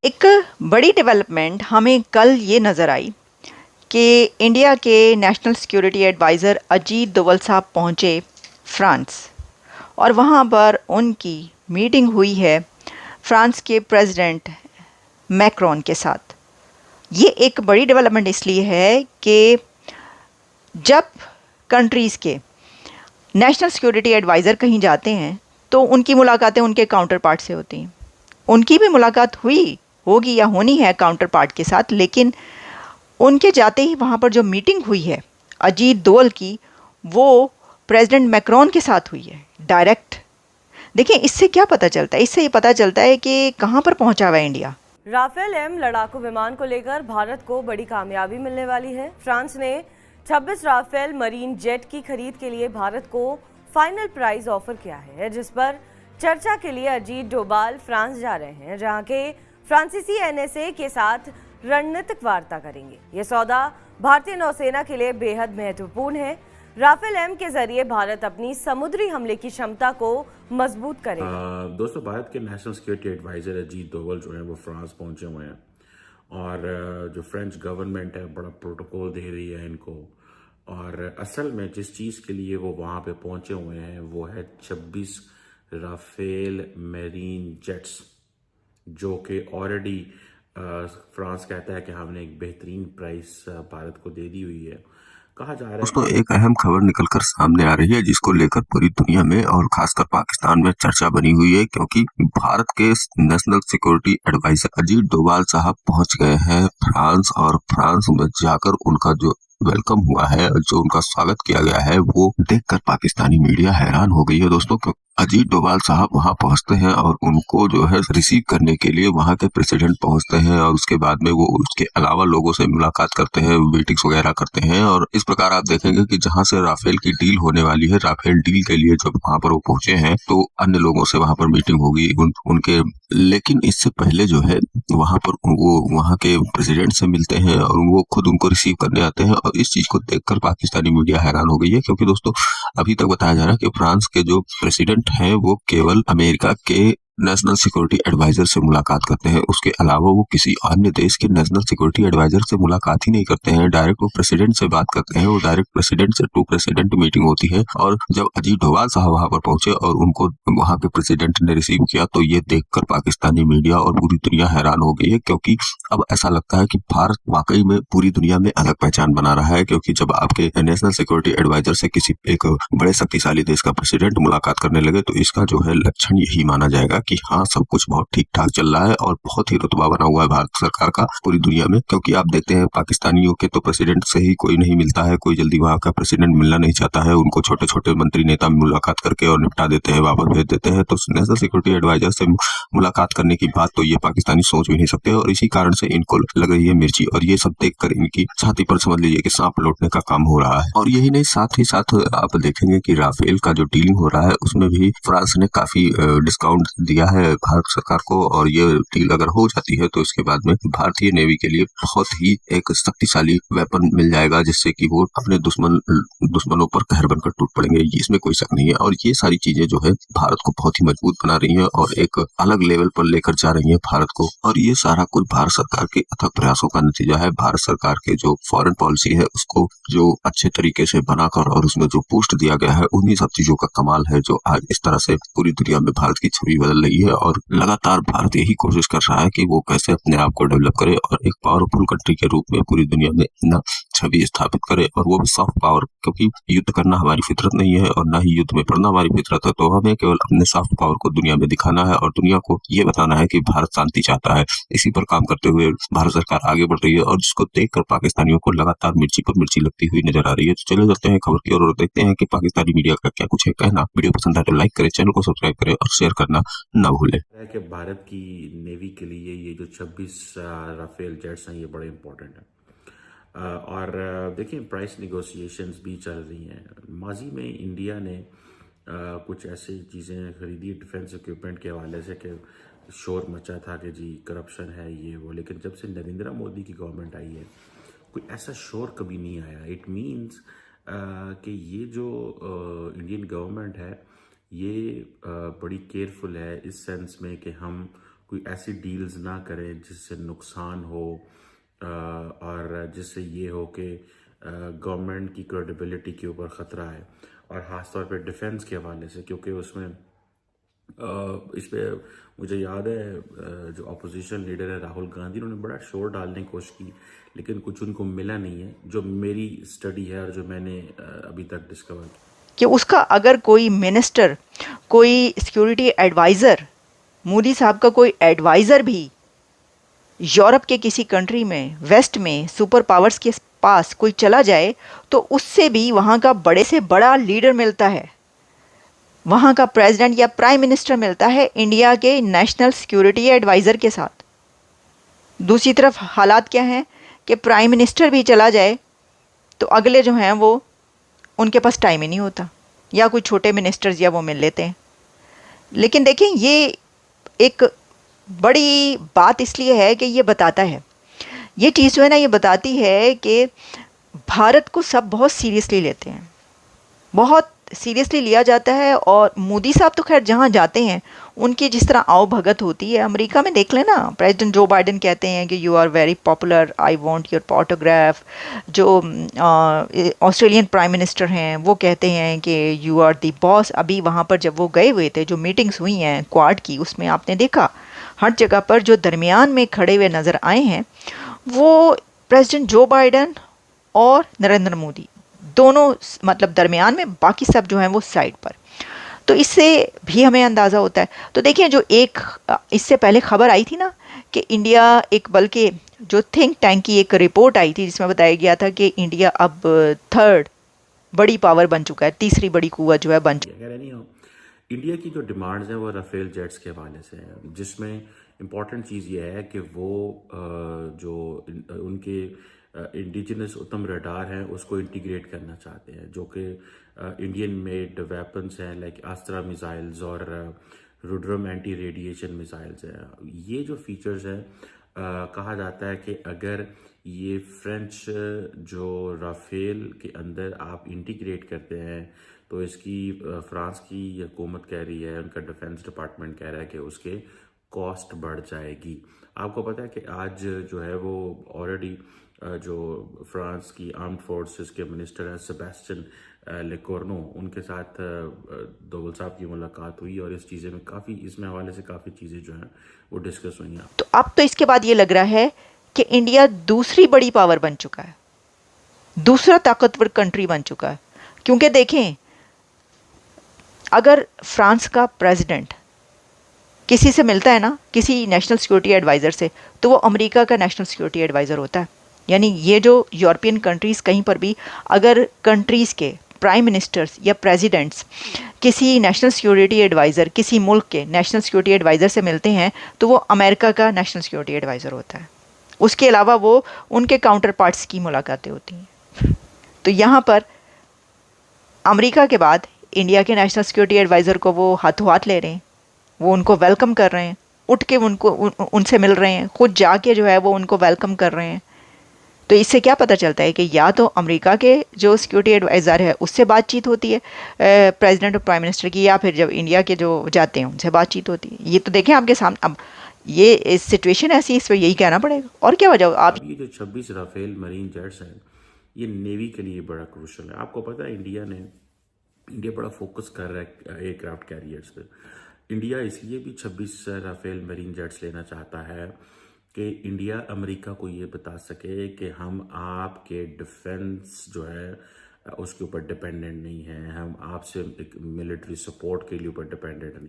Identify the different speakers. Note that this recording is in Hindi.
Speaker 1: एक बड़ी डेवलपमेंट हमें कल ये नज़र आई कि इंडिया के national security adviser Ajit Doval साहब पहुँचे फ्रांस और वहाँ पर उनकी मीटिंग हुई है फ्रांस के प्रेसिडेंट मैक्रोन के साथ। ये एक बड़ी डेवलपमेंट इसलिए है कि जब कंट्रीज़ के नेशनल सिक्योरिटी एडवाइज़र कहीं जाते हैं तो उनकी मुलाकातें उनके काउंटर पार्ट से होती हैं। उनकी भी मुलाकात हुई होगी या होनी है काउंटर पार्ट के साथ, लेकिन उनके जाते ही वहाँ पर जो मीटिंग हुई है अजीत डोवल की, वो प्रेसिडेंट मैक्रोन के साथ हुई है डायरेक्ट। देखिए, इससे क्या पता चलता है? इससे ये पता चलता है कि कहाँ पर पहुँचा हुआ है इंडिया।
Speaker 2: राफेल एम लड़ाकू विमान को लेकर भारत को बड़ी कामयाबी मिलने वाली है। फ्रांस ने 26 राफेल मरीन जेट की खरीद के लिए भारत को फाइनल प्राइस ऑफर किया है, जिस पर चर्चा के लिए अजीत डोभाल फ्रांस जा रहे हैं, जहां के फ्रांसीसी एनएसए के साथ रणनीतिक वार्ता करेंगे। ये सौदा भारतीय नौसेना के लिए बेहद महत्वपूर्ण है। राफेल एम के जरिए भारत अपनी समुद्री हमले की क्षमता को मजबूत करेगा।
Speaker 3: दोस्तों, भारत के national security adviser Ajit Doval जो है वो फ्रांस पहुंचे हुए हैं और जो फ्रेंच गवर्नमेंट है बड़ा प्रोटोकॉल दे रही है इनको। और असल में जिस चीज़ के लिए वो वहाँ पे पहुंचे हुए हैं वो है 26 राफेल मेरीन जेट्स, जो कि ऑलरेडी फ्रांस कहता है कि हमने एक बेहतरीन प्राइस भारत को दे दी हुई है। कहा जा रहा है
Speaker 4: दोस्तों, एक अहम खबर निकलकर सामने आ रही है जिसको लेकर पूरी दुनिया में और खासकर पाकिस्तान में चर्चा बनी हुई है, क्योंकि भारत के national security adviser Ajit Doval साहब पहुंच गए हैं फ्रांस, और फ्रांस में जाकर उनका जो वेलकम हुआ है, जो उनका स्वागत किया गया है, वो देखकर पाकिस्तानी मीडिया हैरान हो गई है दोस्तों। अजीत डोभाल साहब वहां पहुंचते हैं और उनको जो है रिसीव करने के लिए वहां के प्रेसिडेंट पहुंचते हैं, और उसके बाद में वो उसके अलावा लोगों से मुलाकात करते हैं, मीटिंग्स वगैरह करते हैं। और इस प्रकार आप देखेंगे कि जहां से राफेल की डील होने वाली है, राफेल डील के लिए जब वहां पर वो पहुंचे हैं तो अन्य लोगों से वहां पर मीटिंग होगी उनके। लेकिन इससे पहले जो है वहां पर वो वहां के प्रेसिडेंट से मिलते हैं और वो खुद उनको रिसीव करने आते हैं। और इस चीज को देखकर पाकिस्तानी मीडिया हैरान हो गई है, क्योंकि दोस्तों अभी तक बताया जा रहा है कि फ्रांस के जो प्रेसिडेंट हैं वो केवल अमेरिका के नेशनल सिक्योरिटी एडवाइजर से मुलाकात करते हैं, उसके अलावा वो किसी अन्य देश के नेशनल सिक्योरिटी एडवाइजर से मुलाकात ही नहीं करते हैं। डायरेक्ट वो प्रेसिडेंट से बात करते हैं, वो डायरेक्ट प्रेसिडेंट से टू प्रेसिडेंट मीटिंग होती है। और जब अजीत डोभाल साहब वहां पर पहुंचे और उनको वहां के प्रेसिडेंट ने रिसीव किया, तो ये देखकर पाकिस्तानी मीडिया और पूरी दुनिया हैरान हो गई है, क्योंकि अब ऐसा लगता है कि भारत वाकई में पूरी दुनिया में अलग पहचान बना रहा है। क्योंकि जब आपके नेशनल सिक्योरिटी एडवाइजर से किसी एक बड़े शक्तिशाली देश का प्रेसिडेंट मुलाकात करने लगे, तो इसका जो है लक्षण यही माना जाएगा कि हाँ, सब कुछ बहुत ठीक ठाक चल रहा है और बहुत ही रुतबा बना हुआ है भारत सरकार का पूरी दुनिया में। क्योंकि आप देखते हैं पाकिस्तानियों के तो प्रेसिडेंट से ही कोई नहीं मिलता है, कोई जल्दी वहां का प्रेसिडेंट मिलना नहीं चाहता है, उनको छोटे छोटे मंत्री नेता मुलाकात करके और निपटा देते हैं, वापस भेज देते हैं। तो नेशनल सिक्योरिटी एडवाइजर से मुलाकात करने की बात तो ये पाकिस्तानी सोच भी नहीं सकते, और इसी कारण से इनको लग रही है मिर्ची। और ये सब देखकर इनकी छाती पर समझ लीजिए कि सांप लौटने का काम हो रहा है। और यही नहीं, साथ ही साथ आप देखेंगे कि राफेल का जो डीलिंग हो रहा है उसमें भी फ्रांस ने काफी डिस्काउंट दिया है भारत सरकार को। और ये डील अगर हो जाती है तो इसके बाद में भारतीय नेवी के लिए बहुत ही एक शक्तिशाली वेपन मिल जाएगा, जिससे कि वो अपने दुश्मनों पर कहर बनकर टूट पड़ेंगे, इसमें कोई शक नहीं है। और ये सारी चीजें जो है भारत को बहुत ही मजबूत बना रही है और एक अलग लेवल पर लेकर जा रही है भारत को। और ये सारा कुछ भारत सरकार के अथक प्रयासों का नतीजा है। भारत सरकार के जो फॉरेन पॉलिसी है उसको जो अच्छे तरीके से बनाकर और उसमें जो बूस्ट दिया गया है, उन्हीं सब चीजों का कमाल है जो आज इस तरह से पूरी दुनिया में भारत की छवि बदल रही है। और लगातार भारत यही कोशिश कर रहा है कि वो कैसे अपने आप को डेवलप करे और एक पावरफुल कंट्री के रूप में पूरी दुनिया में अपना छवि स्थापित करे, और वो भी सॉफ्ट पावर। क्योंकि युद्ध करना हमारी फितरत नहीं है और ना ही युद्ध में पड़ना हमारी फितरत है, तो हमें केवल अपने सॉफ्ट पावर को दुनिया में दिखाना है और दुनिया को ये बताना है कि भारत शांति चाहता है। इसी पर काम करते हुए भारत सरकार आगे बढ़ रही है, और जिसको देखकर पाकिस्तानियों को लगातार मिर्ची पर मिर्ची लगती हुई नजर आ रही है। तो चले जाते हैं खबर की ओर और देखते हैं कि पाकिस्तानी मीडिया का क्या कुछ है कहना। वीडियो पसंद आए तो लाइक करें, चैनल को सब्सक्राइब करें और शेयर करना न भूलें।
Speaker 3: कि भारत की नेवी के लिए ये जो 26 राफेल जेट्स हैं ये बड़े इंपॉर्टेंट हैं। और देखिए, प्राइस निगोशिएशंस भी चल रही हैं। माजी में इंडिया ने कुछ ऐसी चीज़ें खरीदी डिफेंस इक्विपमेंट के हवाले से कि शोर मचा था कि जी करप्शन है ये वो, लेकिन जब से नरेंद्र मोदी की गवर्नमेंट आई है कोई ऐसा शोर कभी नहीं आया। इट मीन्स कि ये जो इंडियन गवर्नमेंट है ये बड़ी केयरफुल है इस सेंस में कि हम कोई ऐसी डील्स ना करें जिससे नुकसान हो और जिससे ये हो कि गवर्नमेंट की क्रेडिबिलिटी के ऊपर ख़तरा है, और ख़ासतौर पे डिफेंस के हवाले से, क्योंकि उसमें इस पे मुझे याद है जो अपोजिशन लीडर है राहुल गांधी, उन्होंने बड़ा शोर डालने की कोशिश की, लेकिन कुछ उनको मिला नहीं है, जो मेरी स्टडी है और जो मैंने अभी तक डिस्कवर की।
Speaker 1: कि उसका अगर कोई मिनिस्टर, कोई सिक्योरिटी एडवाइज़र, मोदी साहब का कोई एडवाइज़र भी यूरोप के किसी कंट्री में, वेस्ट में, सुपर पावर्स के पास कोई चला जाए, तो उससे भी वहाँ का बड़े से बड़ा लीडर मिलता है, वहाँ का प्रेसिडेंट या प्राइम मिनिस्टर मिलता है इंडिया के नेशनल सिक्योरिटी एडवाइज़र के साथ। दूसरी तरफ हालात क्या हैं कि प्राइम मिनिस्टर भी चला जाए तो अगले जो हैं वो, उनके पास टाइम ही नहीं होता, या कोई छोटे मिनिस्टर्स या वो मिल लेते हैं। लेकिन देखें, ये एक बड़ी बात इसलिए है कि ये बताता है, ये चीज़ जो है ना, ये बताती है कि भारत को सब बहुत सीरियसली लेते हैं, बहुत सीरियसली लिया जाता है। और मोदी साहब तो खैर जहाँ जाते हैं उनकी जिस तरह आओ भगत होती है, अमेरिका में देख लेना, प्रेसिडेंट जो बाइडेन कहते हैं कि you are very popular, I want your autograph. जो ऑस्ट्रेलियन प्राइम मिनिस्टर हैं वो कहते हैं कि यू आर द बॉस। अभी वहाँ पर जब वो गए हुए थे, जो मीटिंग्स हुई हैं क्वाड की, उसमें आपने देखा हर जगह पर जो दरमियान में खड़े हुए नज़र आए हैं वो प्रेसिडेंट जो बाइडेन और नरेंद्र मोदी, दोनों मतलब दरमियान में, बाकी सब जो हैं वो साइड पर। तो इससे भी हमें अंदाज़ा होता है। तो देखिए, जो एक इससे पहले खबर आई थी ना कि इंडिया, एक बल्कि जो थिंक टैंक की एक रिपोर्ट आई थी जिसमें बताया गया था कि इंडिया अब थर्ड बड़ी पावर बन चुका है, तीसरी बड़ी कुव्वत जो है बन चुकी
Speaker 3: है। इंडिया की जो डिमांड्स हैं वो राफेल जेट्स के हवाले से है, जिसमें इम्पॉर्टेंट चीज़ ये है कि वो जो उनके इंडिजिनस उत्तम रडार हैं उसको इंटीग्रेट करना चाहते हैं, जो कि इंडियन मेड वेपन्स हैं, लाइक अस्त्रा मिसाइल्स और रुड्रम एंटी रेडिएशन मिसाइल्स हैं। ये जो फीचर्स हैं, कहा जाता है कि अगर ये फ्रेंच जो राफेल के अंदर आप इंटीग्रेट करते हैं तो इसकी फ्रांस की हुकूमत कह रही है, उनका डिफेंस डिपार्टमेंट कह रहा है कि उसके कॉस्ट बढ़ जाएगी। आपको पता है कि आज जो है वो ऑलरेडी जो फ्रांस की आर्म्ड फोर्सेस के मिनिस्टर हैं सेबेस्टियन लेकोर्नो, उनके साथ डोवाल साहब की मुलाकात हुई और इस चीज़ें में काफ़ी, इसमें हवाले से काफ़ी चीज़ें जो हैं वो डिस्कस हुई हैं।
Speaker 1: तो अब तो इसके बाद ये लग रहा है कि इंडिया दूसरी बड़ी पावर बन चुका है, दूसरा ताकतवर कंट्री बन चुका है। क्योंकि देखें, अगर फ्रांस का प्रेसिडेंट किसी से मिलता है ना, किसी नेशनल सिक्योरिटी एडवाइज़र से, तो वो अमेरिका का नेशनल सिक्योरिटी एडवाइज़र होता है। यानी ये जो यूरोपियन कंट्रीज़ कहीं पर भी अगर कंट्रीज़ के प्राइम मिनिस्टर्स या प्रेसिडेंट्स किसी नेशनल सिक्योरिटी एडवाइज़र, किसी मुल्क के नेशनल सिक्योरिटी एडवाइज़र से मिलते हैं तो वो अमेरिका का नेशनल सिक्योरिटी एडवाइज़र होता है। उसके अलावा वो उनके काउंटर पार्ट्स की मुलाकातें होती हैं। तो यहाँ पर अमेरिका के बाद इंडिया के नेशनल सिक्योरिटी एडवाइज़र को वो हाथों हाथ ले रहे हैं, वो उनको वेलकम कर रहे हैं, उठ के उनसे मिल रहे हैं, खुद जाके जो है वो उनको वेलकम कर रहे हैं। तो इससे क्या पता चलता है कि या तो अमेरिका के जो सिक्योरिटी एडवाइज़र है उससे बातचीत होती है प्रेसिडेंट और प्राइम मिनिस्टर की, या फिर जब इंडिया के जो जाते हैं उनसे बातचीत होती है। ये तो देखें आपके सामने, अब ये सिचुएशन ऐसी, इस पर यही कहना पड़ेगा। और क्या वजह आप,
Speaker 3: ये जो 26 राफेल मरीन जेट्स हैं ये नेवी के लिए बड़ा क्रूशल है। आपको पता है इंडिया बड़ा फोकस कर रहा है एयरक्राफ्ट कैरियर्स पे। इंडिया इसलिए भी 26 राफेल मरीन जेट्स लेना चाहता है कि इंडिया अमेरिका को ये बता सके कि हम आपके डिफेंस जो है उसके ऊपर डिपेंडेंट नहीं है, हम आपसे एक मिलिट्री सपोर्ट के लिए ऊपर डिपेंडेंट नहीं।